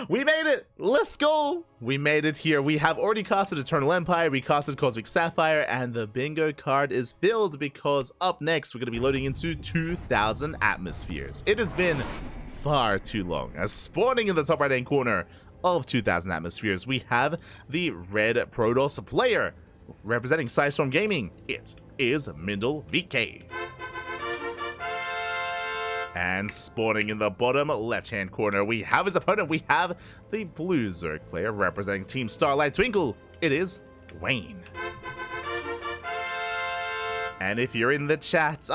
We made it! Let's go! We made it here. We have already casted Eternal Empire, we casted Cosmic Sapphire, and the bingo card is filled because up next we're going to be loading into 2,000 atmospheres. It has been far too long. As spawning in the top right hand corner of 2,000 atmospheres, we have the red Protoss player representing Psystorm Gaming. It is MindelVK. And spawning in the bottom left-hand corner, we have his opponent. We have the blue Zerg player representing Team Starlight Twinkle. It is Wayne. And if you're in the chat,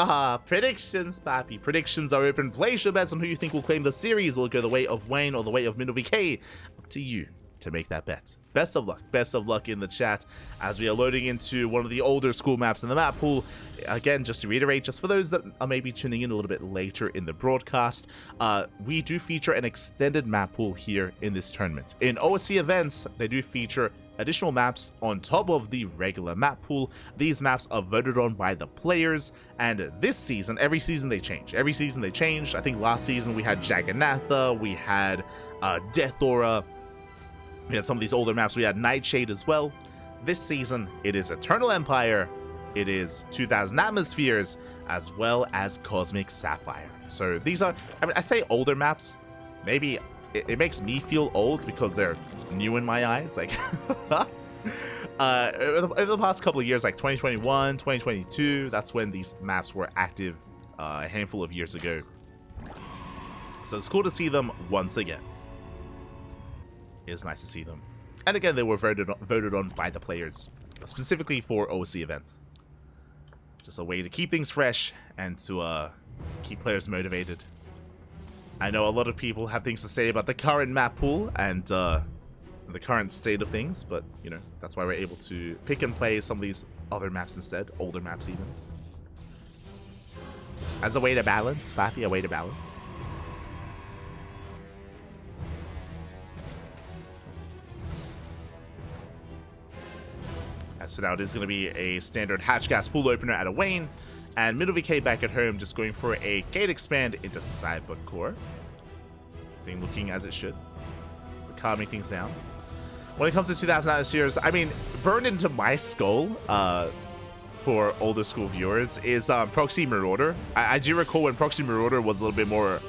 predictions, papi. Predictions are open. Place your bets on who you think will claim the series. Will it go the way of Wayne or the way of MindelVK? Up to you to make that bet. Best of luck in the chat as we are loading into one of the older school maps in the map pool. Again, just to reiterate, just for those that are maybe tuning in a little bit later in the broadcast, we do feature an extended map pool here in this tournament. In OSC events, they do feature additional maps on top of the regular map pool. These maps are voted on by the players, and this season, every season they change. I think last season we had Jagannatha, we had Death Aura, we had some of these older maps, we had Nightshade as well. This season, it is Eternal Empire, it is 2,000 Atmospheres, as well as Cosmic Sapphire. So these are, I mean, I say older maps, maybe it makes me feel old because they're new in my eyes. Like, over the past couple of years, like 2021, 2022, that's when these maps were active a handful of years ago. So it's cool to see them once again. It is nice to see them. And again, they were voted on by the players, specifically for OSC events. Just a way to keep things fresh and to keep players motivated. I know a lot of people have things to say about the current map pool and the current state of things, but, you know, that's why we're able to pick and play some of these other maps instead, older maps even. As a way to balance, Pappy, a way to balance. So now it is going to be a standard hatch gas pool opener at a Wayne, and MindelVK back at home just going for a gate expand into Cyber Core. Thing looking as it should. We're calming things down. When it comes to 2,000 atmospheres, I mean, burned into my skull for older school viewers is Proxy Marauder. I do recall when Proxy Marauder was a little bit more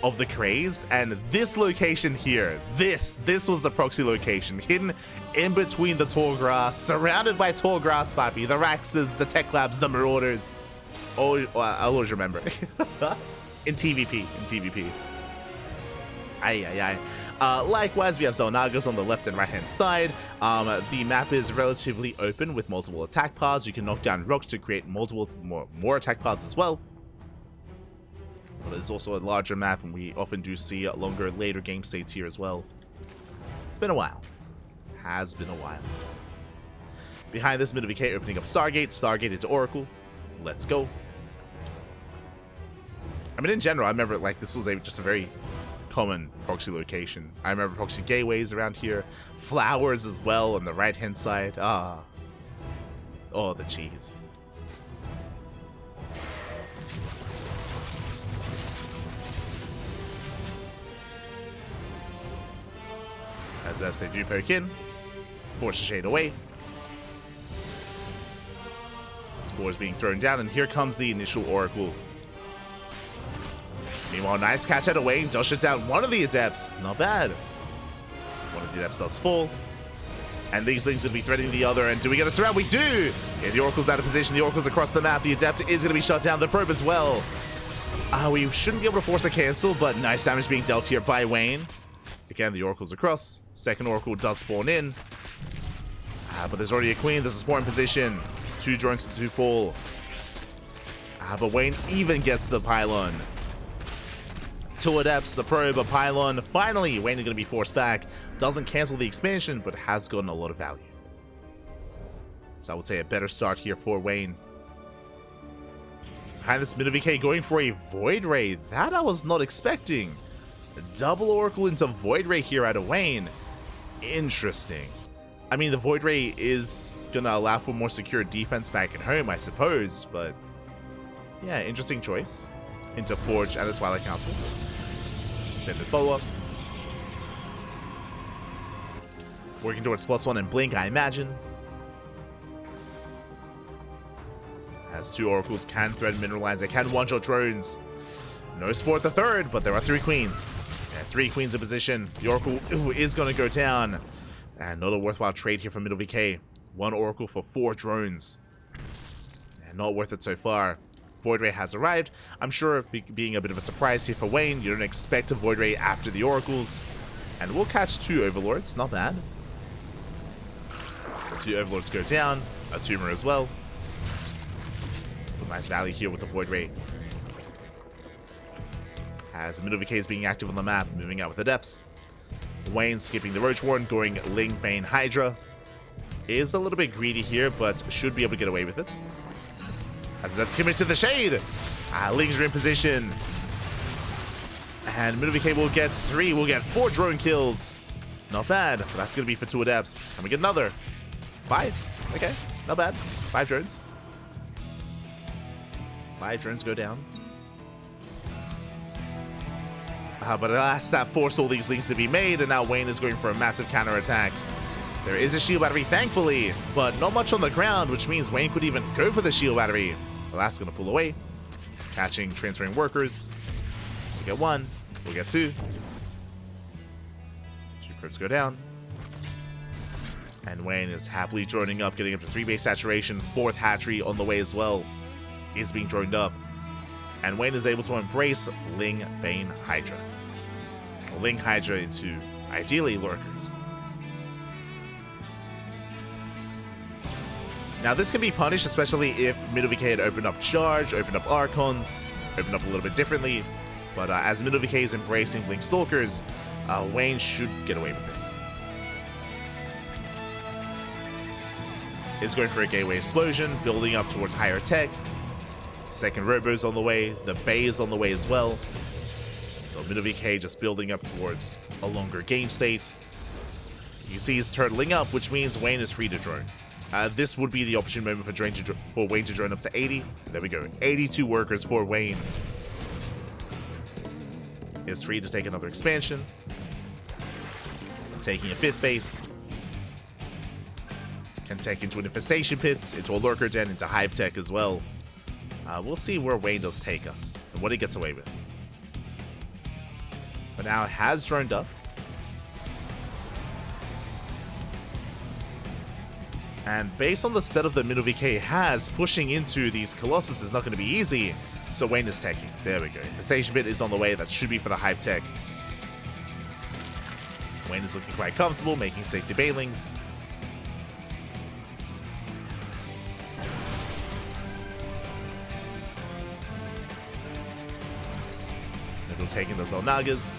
of the craze, and this location here, this was the proxy location, hidden in between the tall grass, surrounded by tall grass, papi, the Raxes, the Tech Labs, the Marauders. Oh, I'll always remember. in TVP. Likewise, we have Xel'Nagas on the left and right hand side. The map is relatively open with multiple attack paths. You can knock down rocks to create more attack paths as well. But it's also a larger map, and we often do see longer, later game states here as well. It's been a while. Has been a while. Behind this, MindelVK opening up Stargate into Oracle. Let's go. I mean, in general, I remember, like, this was just a very common proxy location. I remember proxy gateways around here. Flowers as well on the right-hand side. Oh, the cheese. As I say, do poke in, force the shade away. Spores being thrown down, and here comes the initial Oracle. Meanwhile, nice catch out of Wayne, does shut down one of the Adepts. Not bad. One of the Adepts does fall. And these things will be threatening the other, and do we get a surround? We do! Yeah, the Oracle's out of position, the Oracle's across the map, the Adept is going to be shut down, the Probe as well. We shouldn't be able to force a cancel, but nice damage being dealt here by Wayne. Again, the Oracle's across. Second Oracle does spawn in. But there's already a Queen. There's a spawn position. 2 drones to 2 fall. But Wayne even gets the pylon. 2 Adepts, the Probe, a pylon. Finally, Wayne is going to be forced back. Doesn't cancel the expansion, but has gotten a lot of value. So I would say a better start here for Wayne. Behind this, MindelVK going for a Void Ray. That I was not expecting. Double Oracle into Void Ray here at a Wayne. Interesting. I mean, the Void Ray is going to allow for more secure defense back at home, I suppose, but yeah, interesting choice. Into Forge and the Twilight Council. Extended follow-up. Working towards +1 and blink, I imagine. Has 2 oracles, can threaten mineral lines, they can one-shot drones. No support the third, but there are 3 queens. And 3 queens in position. The oracle is going to go down. And not a worthwhile trade here from MindelVK. 1 oracle for 4 drones. And not worth it so far. Void Ray has arrived. I'm sure being a bit of a surprise here for Wayne. You don't expect a Void Ray after the oracles. And we'll catch 2 overlords, not bad. 2 overlords go down. A tumor as well. Some nice value here with the Void Ray. As MindelVK is being active on the map, moving out with the depths. Wayne skipping the Roach Warren, going Ling, Bane, Hydra. Is a little bit greedy here, but should be able to get away with it. As the depths commit to the shade. Ling's in position. And MindelVK will get 3, we'll get 4 drone kills. Not bad, but that's going to be for 2 adepts. And we get another 5. Okay, not bad. 5 drones. 5 drones go down. But alas, that forced all these links to be made, and now Wayne is going for a massive counter-attack. There is a shield battery, thankfully, but not much on the ground, which means Wayne could even go for the shield battery. Alas, going to pull away. Catching, transferring workers. We'll get 1. We'll get 2. 2 crypts go down. And Wayne is happily droning up, getting up to 3 base saturation. 4th hatchery on the way as well. Is being droned up. And Wayne is able to embrace Ling, Bane, Hydra. Ling, Hydra into, ideally, lurkers. Now this can be punished, especially if MindelVK had opened up Charge, opened up Archons, opened up a little bit differently. But as MindelVK is embracing Blink Stalkers, Wayne should get away with this. Is going for a gateway explosion, building up towards higher tech. 2nd Robo's on the way, the Bay is on the way as well. So MindelVK just building up towards a longer game state. You can see he's turtling up, which means Wayne is free to drone. This would be the opportune moment for Wayne to drone up to 80. There we go, 82 workers for Wayne. Is free to take another expansion. Taking a 5th base. Can take into an infestation pit, into a lurker den, into hive tech as well. We'll see where Wayne does take us and what he gets away with. But now it has droned up. And based on the setup that MindelVK has, pushing into these Colossus is not going to be easy. So Wayne is taking. There we go. Infestation pit is on the way. That should be for the hive tech. Wayne is looking quite comfortable, making safety bailings. Taking the Zolnagas.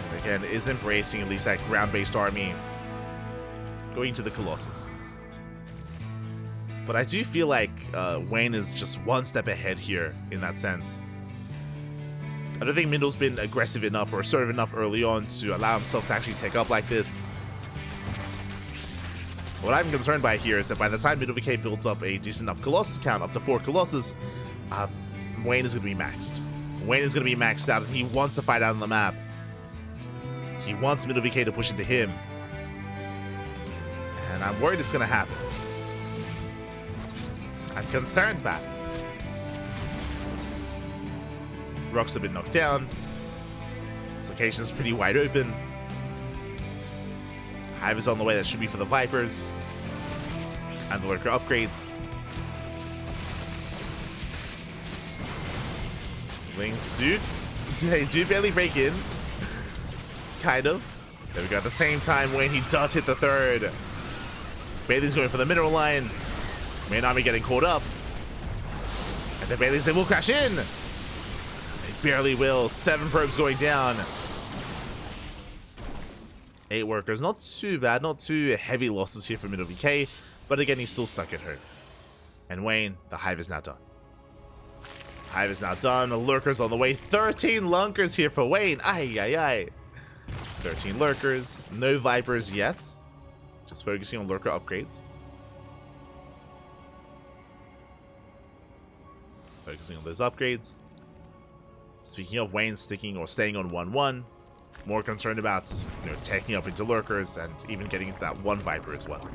And again, is embracing at least that ground-based army. Going to the Colossus. But I do feel like Wayne is just 1 step ahead here in that sense. I don't think Mindel's been aggressive enough or assertive enough early on to allow himself to actually take up like this. What I'm concerned by here is that by the time MindelVK builds up a decent enough Colossus count, up to 4 Colossus, Wayne is going to be maxed. Wayne is going to be maxed out, and he wants to fight out on the map. He wants MindelVK to push into him. And I'm worried it's going to happen. I'm concerned about it. Rock's have been knocked down. This location is pretty wide open. Hive is on the way, that should be for the Vipers. And the lurker upgrades. Wings they do barely break in. Kind of. There we go, at the same time when he does hit the 3rd. Bailey's going for the mineral line. Main army getting caught up. And then Bailey's will crash in. They barely will. 7 probes going down. 8 workers, not too bad, not too heavy losses here for MindelVK, but again, he's still stuck at home. And Wayne, the hive is now done. Hive is now done, the lurkers on the way, 13 lunkers here for Wayne, ay. 13 lurkers, no Vipers yet, just focusing on lurker upgrades. Focusing on those upgrades. Speaking of Wayne sticking or staying on 1-1, more concerned about, taking up into lurkers and even getting into that one Viper as well.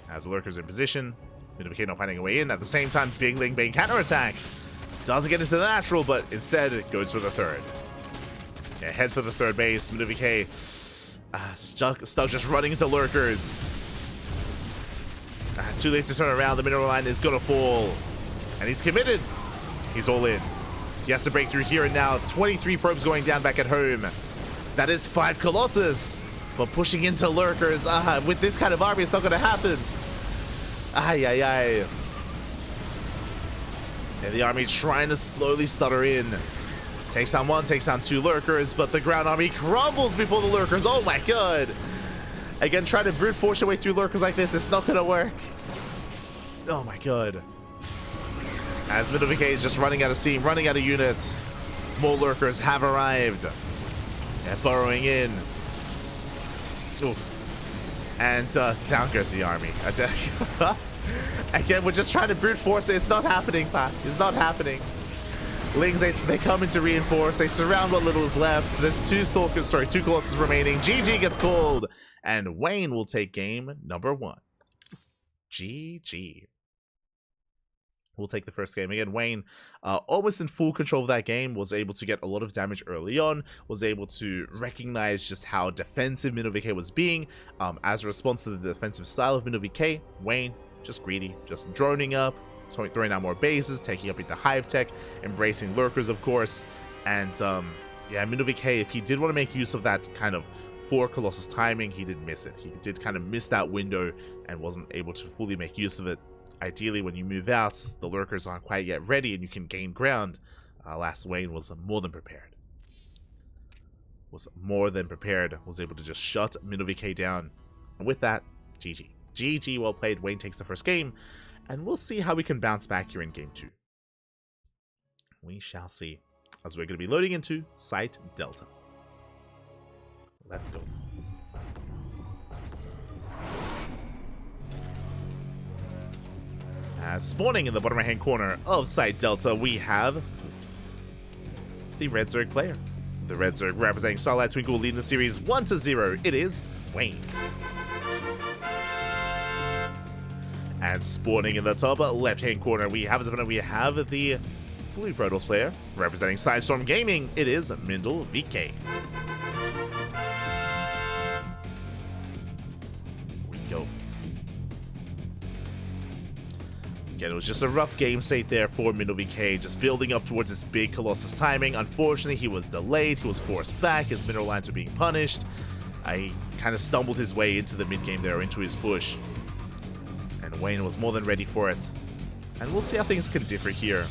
As the lurkers in position, MindelVK not finding a way in. At the same time, Big Ling Bane counterattack. Doesn't get into the natural, but instead it goes for the third. Yeah, heads for the third base. MindelVK stuck just running into lurkers. It's too late to turn around. The mineral line is gonna fall. And he's committed. He's all in. He has to break through here and now. 23 probes going down back at home. That is 5 Colossus. But pushing into lurkers, with this kind of army, it's not gonna happen. Ay, ay, ay. And the army trying to slowly stutter in. Takes down 1, takes down 2 lurkers, but the ground army crumbles before the lurkers. Oh my god. Again, trying to brute force your way through lurkers like this, it's not gonna work. Oh my god. As MindelVK is just running out of steam, running out of units. More lurkers have arrived. They're burrowing in. Oof. And down goes the army. Again, we're just trying to brute force it. It's not happening, Pat. It's not happening. Lings, they come in to reinforce. They surround what little is left. There's 2 Colossus remaining. GG gets called. And Wayne will take game number 1. GG. We'll take the first game. Again, Wayne, almost in full control of that game, was able to get a lot of damage early on, was able to recognize just how defensive MindelVK was being. As a response to the defensive style of MindelVK, Wayne, just greedy, just droning up, throwing out more bases, taking up into hive tech, embracing lurkers, of course. And yeah, MindelVK, if he did want to make use of that kind of 4 Colossus timing, he did miss it. He did kind of miss that window and wasn't able to fully make use of it. Ideally, when you move out, the lurkers aren't quite yet ready and you can gain ground. Last Wayne was more than prepared. Was able to just shut MindelVK down. And with that, GG. GG, well played. Wayne takes the first game. And we'll see how we can bounce back here in game 2. We shall see. As we're going to be loading into Site Delta. Let's go. Spawning in the bottom right hand corner of Site Delta, we have the Red Zerg player. The Red Zerg representing Starlight Twinkle leading the series 1-0. It is Wayne. And spawning in the top left hand corner, we have the Blue Protoss player representing Sidestorm Gaming. It is MindelVK. We go. Again, it was just a rough game state there for MindelVK, just building up towards this big Colossus timing. Unfortunately, he was delayed, he was forced back, his mineral lines were being punished. He kind of stumbled his way into the mid game there, into his push. And Wayne was more than ready for it. And we'll see how things can differ here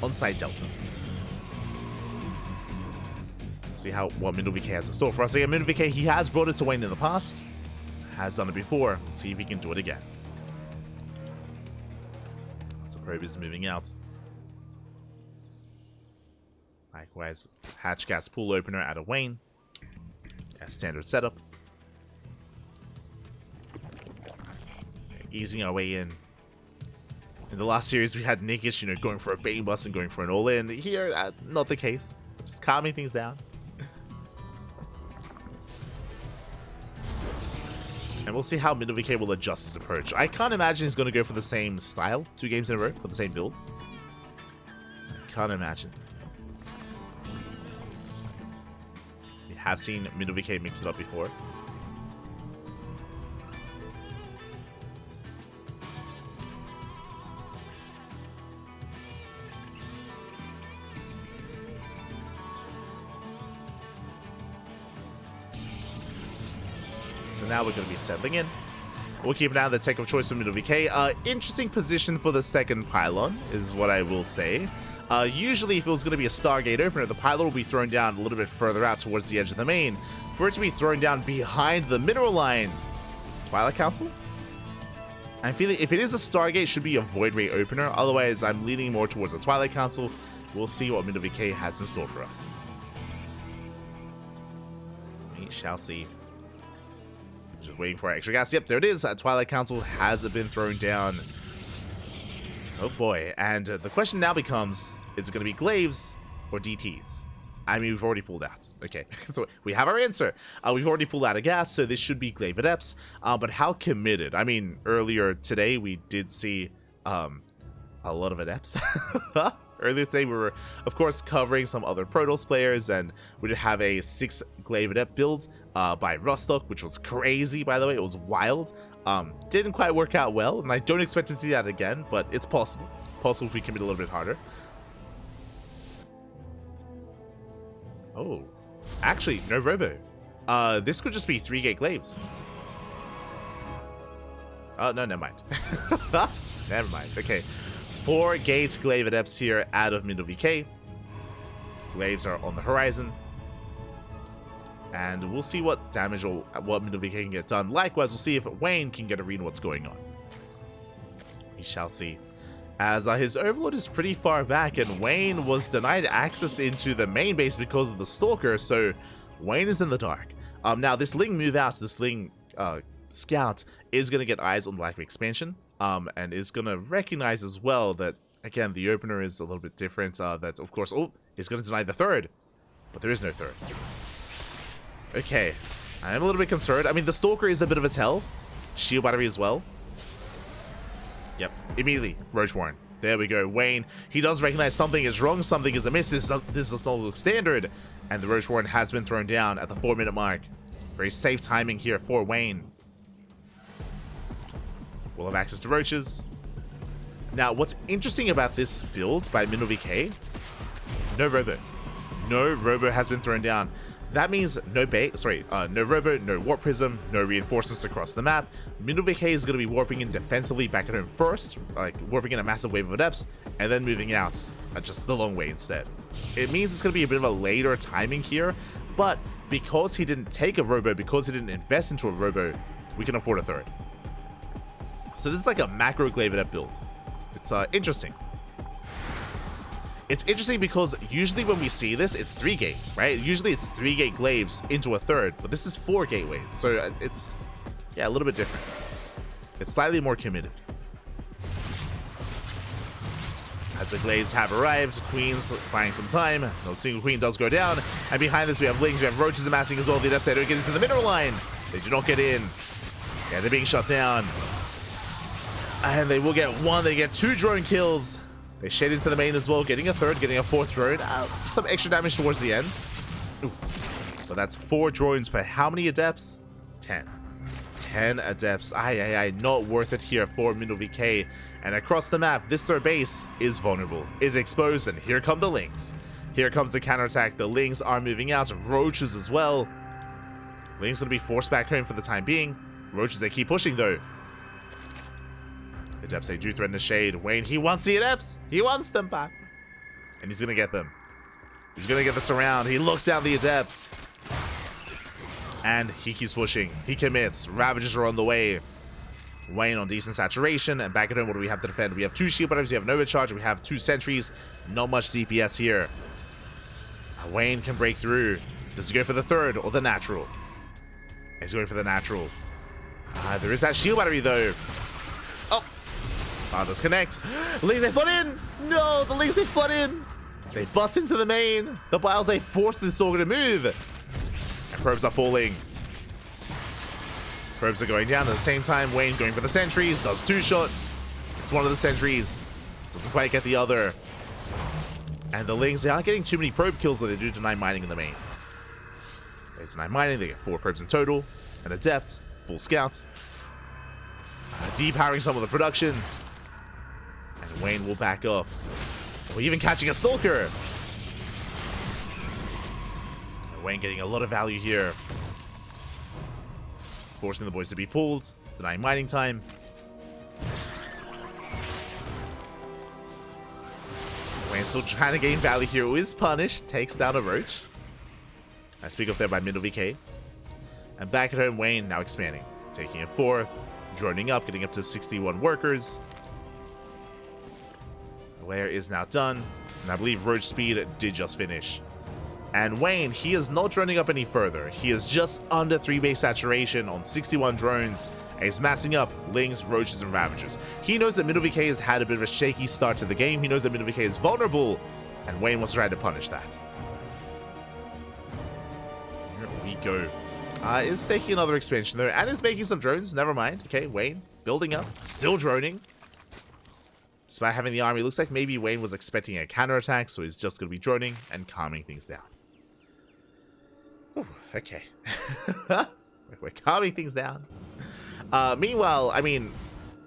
on Site Delta. See what MindelVK has in store for us. Again, MindelVK, he has brought it to Wayne in the past, has done it before. We'll see if he can do it again. Probe is moving out. Likewise, hatch gas pool opener out of Wayne. A standard setup. Easing our way in. In the last series, we had Nikish, going for a bane bust and going for an all-in. Here, not the case. Just calming things down. And we'll see how MindelVK will adjust his approach. I can't imagine he's going to go for the same style 2 games in a row for the same build. Can't imagine. We have seen MindelVK mix it up before. So now we're going to be settling in. We'll keep an eye on the tech of choice for MindelVK. Interesting position for the second pylon, is what I will say. Usually, if it was going to be a Stargate opener, the pylon will be thrown down a little bit further out towards the edge of the main. For it to be thrown down behind the mineral line, Twilight Council? I'm feeling if it is a Stargate, it should be a Void Ray opener. Otherwise, I'm leaning more towards a Twilight Council. We'll see what MindelVK has in store for us. We shall see. Just waiting for extra gas. Yep, there it is. Twilight Council has been thrown down. Oh boy. And the question now becomes, is it going to be Glaives or DTs? I mean, we've already pulled out. Okay, so we have our answer. We've already pulled out a gas, so this should be Glaive Adepts. But how committed? I mean, earlier today, we did see a lot of Adepts. Earlier today, we were, of course, covering some other Protoss players, and we did have a 6 Glaive Adept build by Rostock, which was crazy, by the way. It was wild. Didn't quite work out well, and I don't expect to see that again, but it's possible. Possible if we commit a little bit harder. Oh, actually, no Robo. This could just be 3-gate Glaives. Oh, no, never mind. Never mind. Okay, 4-gate Glaive Adepts here out of MindelVK. Glaives are on the horizon. And we'll see what damage or what MindelVK can get done. Likewise, we'll see if Wayne can get a read on what's going on. We shall see. As his Overlord is pretty far back, and Wayne was denied access into the main base because of the Stalker, so Wayne is in the dark. Now, this Ling move out, this Ling Scout is going to get eyes on the lack of expansion, and is going to recognize as well that, again, the opener is a little bit different. That, of course, is going to deny the third, but there is no third. Okay, I am a little bit concerned. I mean, the Stalker is a bit of a tell. Shield Battery as well. Yep, immediately, Roach Warren. There we go. Wayne, he does recognize something is wrong, something is amiss. This does not look standard. And the Roach Warren has been thrown down at the 4-minute mark. Very safe timing here for Wayne. We'll have access to Roaches. Now, what's interesting about this build by MindelVK, no Robo. No Robo has been thrown down. That means no Robo, no Warp Prism, no reinforcements across the map. MindelVK is going to be warping in defensively back at home first, like warping in a massive wave of Adepts, and then moving out just the long way instead. It means it's going to be a bit of a later timing here, but because he didn't take a Robo, because he didn't invest into a Robo, we can afford a third. So this is like a macro Glaive Adept build. It's interesting. It's interesting because usually when we see this, it's 3-gate, right? Usually it's 3-gate Glaives into a third, but this is 4 gateways. So it's, yeah, a little bit different. It's slightly more committed. As the Glaives have arrived, Queen's buying some time. No single Queen does go down. And behind this, we have Lings, we have Roaches amassing as well. The Adepts don't get into the mineral line. They do not get in. Yeah, they're being shut down. And they will get 1, they get 2 drone kills. They shade into the main as well, getting a 3rd, getting a 4th drone. Some extra damage towards the end. Oof. But that's 4 drones for how many Adepts? 10. 10 Adepts. Not worth it here for MindelVK. And across the map, this 3rd base is vulnerable, is exposed, and here come the Lings. Here comes the counterattack. The Lings are moving out. Roaches as well. Lings going to be forced back home for the time being. Roaches, they keep pushing though. Adepts, they do threaten the shade. Wayne, he wants the Adepts. He wants them back. And he's going to get them. He's going to get the surround. He looks down the Adepts. And he keeps pushing. He commits. Ravagers are on the way. Wayne on decent saturation. And back at home, what do we have to defend? We have 2 shield batteries. We have an overcharge. We have 2 sentries. Not much DPS here. Wayne can break through. Does he go for the 3rd or the natural? He's going for the natural. There is that shield battery, though. This connects. Lings, they flood in. No, the Lings, they flood in. They bust into the main. The Biles, they force this Sorga to move. And probes are falling. Probes are going down at the same time. Wayne going for the sentries. Does 2-shot. It's one of the sentries. Doesn't quite get the other. And the Lings, they aren't getting too many probe kills, but they do deny mining in the main. They deny mining. They get 4 probes in total. An Adept. Full Scout. Depowering some of the production. And Wayne will back off. Or even catching a Stalker. And Wayne getting a lot of value here. Forcing the boys to be pulled. Denying mining time. Wayne still trying to gain value here. Who is punished. Takes down a Roach. I speak up there by MindelVK. And back at home, Wayne now expanding. Taking a 4th. Droning up, getting up to 61 workers. The layer is now done, and I believe Roach Speed did just finish. And Wayne, he is not droning up any further. He is just under 3 base saturation on 61 drones. And he's massing up Lings, Roaches, and Ravagers. He knows that MindelVK has had a bit of a shaky start to the game. He knows that MindelVK is vulnerable. And Wayne wants to try to punish that. Here we go. Is taking another expansion though. And is making some drones. Never mind. Okay, Wayne building up. Still droning. Despite having the army, looks like maybe Wayne was expecting a counterattack. So he's just going to be droning and calming things down. Ooh, okay. We're calming things down. Meanwhile, I mean,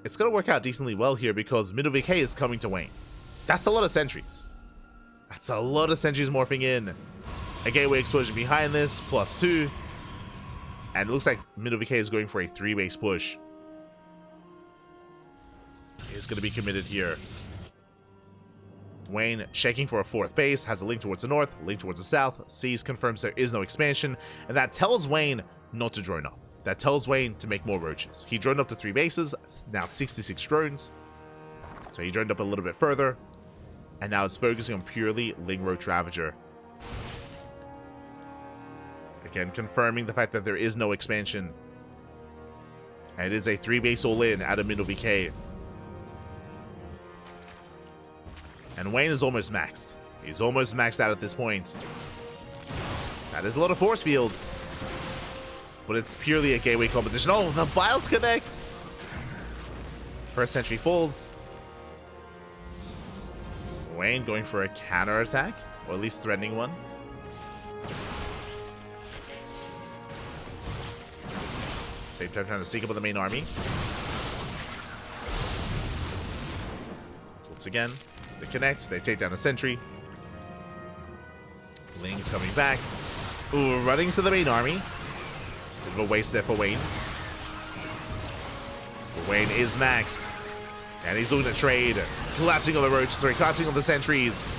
it's going to work out decently well here because MindelVK is coming to Wayne. That's a lot of sentries. That's a lot of sentries morphing in. A gateway explosion behind this, +2. And it looks like MindelVK is going for a 3-base push. He's going to be committed here. Wayne shaking for a 4th base, has a link towards the north, link towards the south, sees, confirms there is no expansion, and that tells Wayne not to drone up. That tells Wayne to make more roaches. He droned up to 3 bases, now 66 drones. So he droned up a little bit further, and now is focusing on purely Ling Roach Ravager. Again, confirming the fact that there is no expansion. And it is a 3-base all-in out of MindelVK. And Wayne is almost maxed. He's almost maxed out at this point. That is a lot of force fields. But it's purely a gateway composition. Oh, the Biles connect! First sentry falls. Wayne going for a counter attack, or at least threatening one. Same time trying to sneak up on the main army. So once again, they connect, they take down a sentry. Ling's coming back. Ooh, running to the main army. Bit of a waste there for Wayne. But Wayne is maxed. And he's looking to trade. Collapsing on the roaches, sorry, collapsing on the sentries.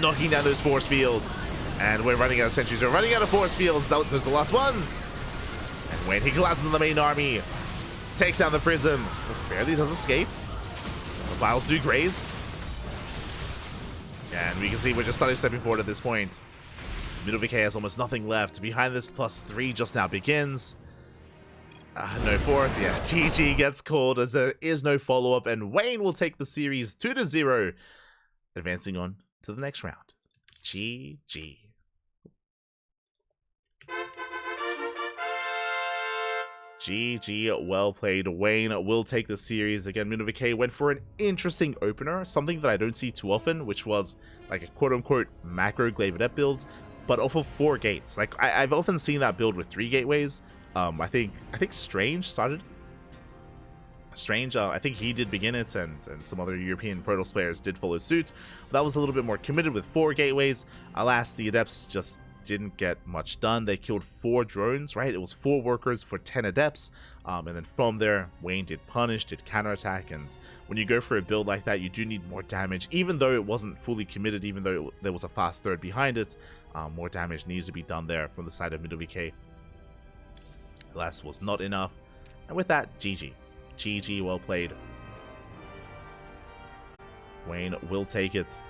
Knocking down those force fields. And we're running out of sentries. We're running out of force fields. Those are the last ones. And Wayne, he collapses on the main army. Takes down the prism. Barely does escape. The Biles do graze. And we can see we're just starting stepping forward at this point. MindelVK has almost nothing left. Behind this, +3 just now begins. No 4th. Yeah, GG gets called as there is no follow-up. And Wayne will take the series 2-0. Advancing on to the next round. GG. GG, well played. Wayne will take the series. Again, MindelVK went for an interesting opener, something that I don't see too often, which was like a quote-unquote macro Glaive Adept build, but off of 4 gates. Like, I've often seen that build with 3 gateways. I think Strange started. Strange, I think he did begin it, and some other European Protoss players did follow suit. But that was a little bit more committed with 4 gateways. Alas, the Adepts just didn't get much done. They killed 4 drones, right? It was 4 workers for 10 Adepts. And then from there, Wayne did punish, did counterattack, and when you go for a build like that, you do need more damage. Even though it wasn't fully committed, even though there was a fast third behind it, more damage needs to be done there from the side of MindelVK. Alas, was not enough. And with that, GG. GG, well played. Wayne will take it.